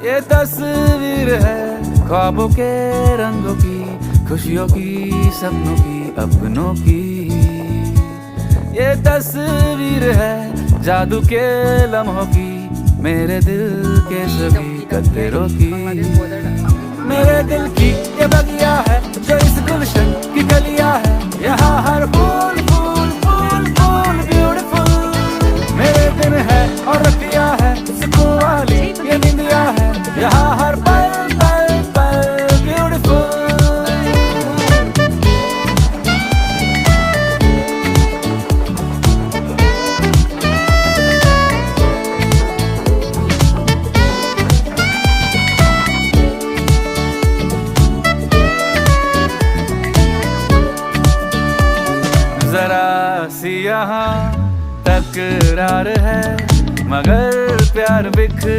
ये तस्वीर है ख्वाबों के रंगों की, खुशियों की, सपनों की, अपनों की। ये तस्वीर है जादू के लम्हों की, मेरे दिल के सभी कतरों की। मेरे दिल की ये बगिया है जो इस गुलशन की कलियां है, यहाँ हर फूल फूल फूल फूल ब्यूटीफुल। मेरे दिन है और रतिया है सुकून वाली ये निंदिया है, यहाँ हर पल पल पल ब्यूटीफुल। जरा सी यहाँ तकरार है, मगर प्यार बिखर